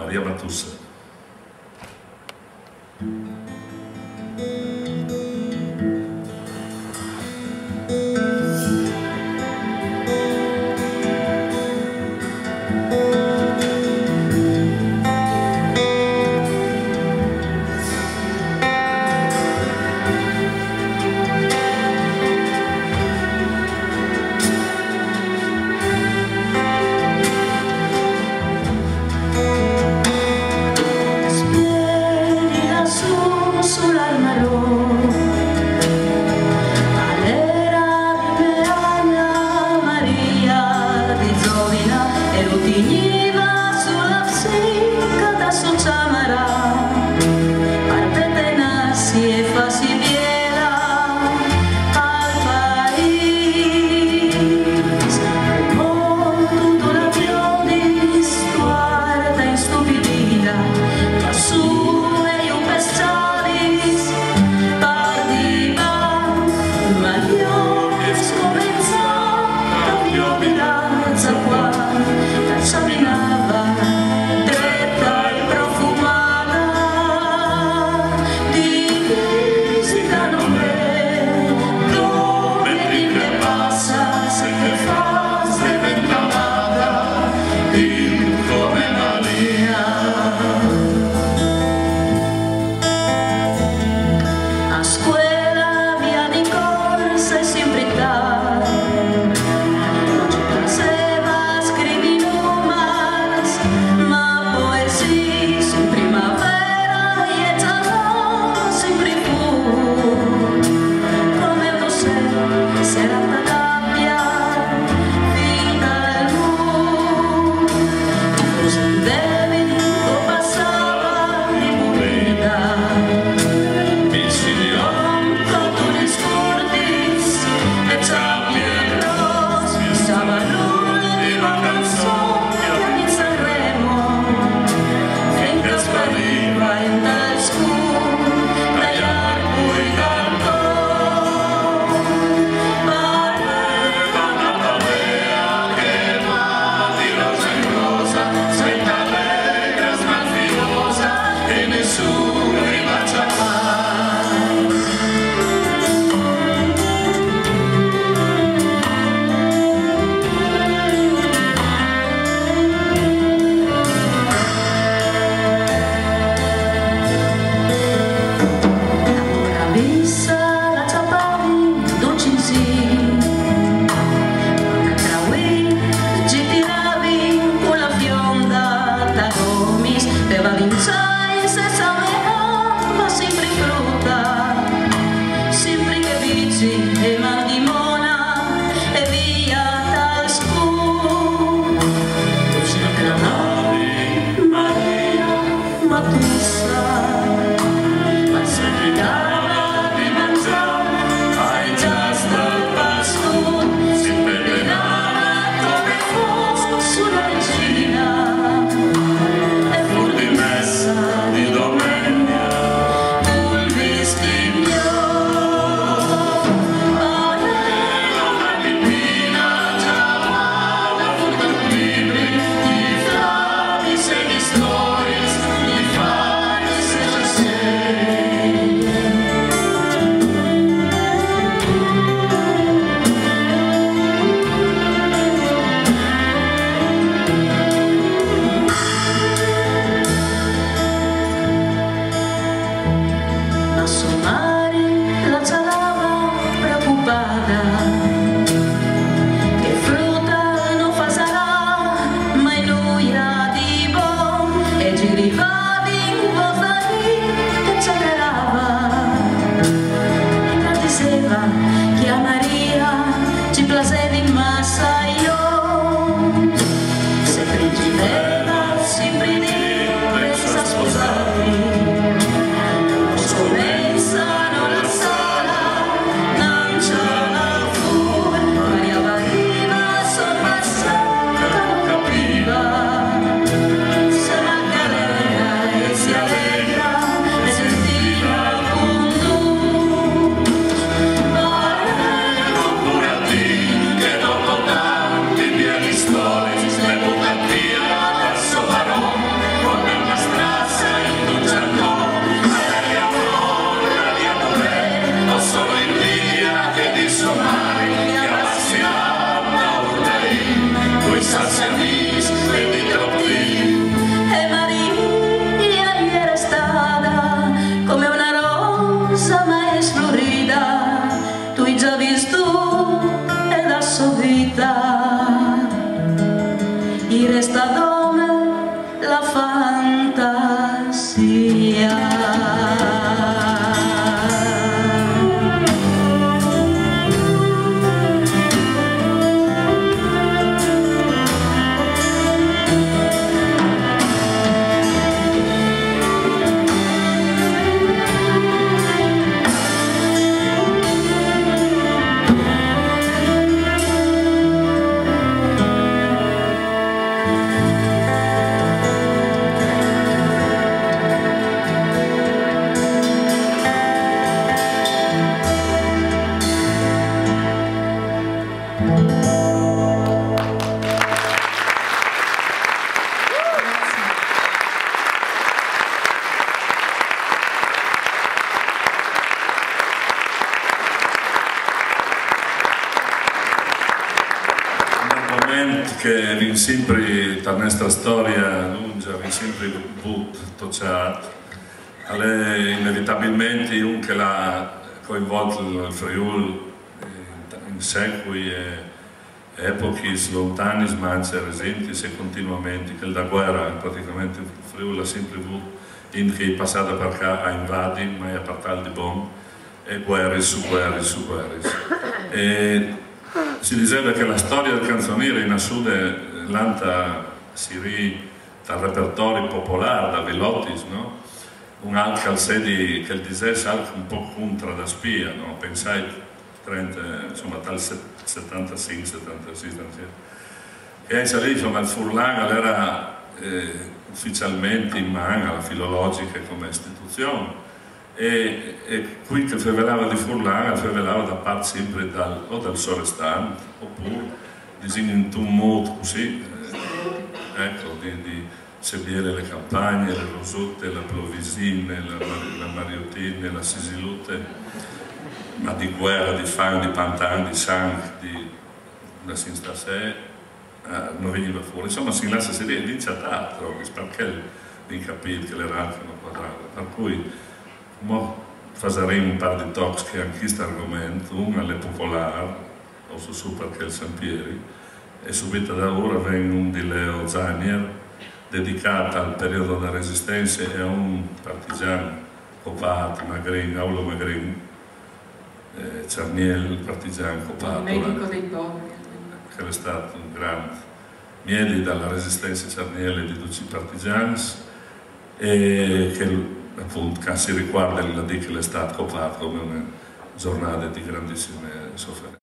Maria Matussa. Sulla vicina e fu dimessa abbiamo sempre, la nostra storia lunga, abbiamo sempre avuto tocciato, inevitabilmente un che l'ha coinvolto il Friuli in secoli e epoche lontane, smanse, recenti e continuamente, che la guerra praticamente il Friuli ha sempre avuto in che è passata per qua a invadi, ma a partire di bombe e guerre su guerre su guerre. E si diceva che la storia del canzoniere in Assude l'anta si dal repertorio popolare, da Velottis, no? Un altro calzedi che dicesse anche un po' contro da spia, no? Pensai 30, insomma, dal 75, 76, e lì, insomma, il Furlan era ufficialmente in mano alla filologica come istituzione e qui che fevelava di Furlan fevelava da parte sempre o dal Sorestan oppure in un modo così ecco, di seguire le campagne, le rosotte, la plovisine, la mariottine, la sisilute, ma di guerra, di fame, di pantan, di sangue, da sinstasè non veniva fuori. Insomma, si lascia sedere, dice a tatro, perché di capire che le ranchino quadrate. Per cui, faremo un par di talks che anche questo argomento, uno alle popolari, o su perché il Sampieri, e subito da ora viene un di Leo Zanier, dedicato al periodo della Resistenza e a un partigiano copato, Magrin, Aulo Magrin, Cerniel, partigiano copato. Medico dei poveri. Che è stato un grande mieli dalla resistenza cerniele di tutti i partigiani e che appunto si riguarda la di che è stato copato come una giornata di grandissime sofferenze.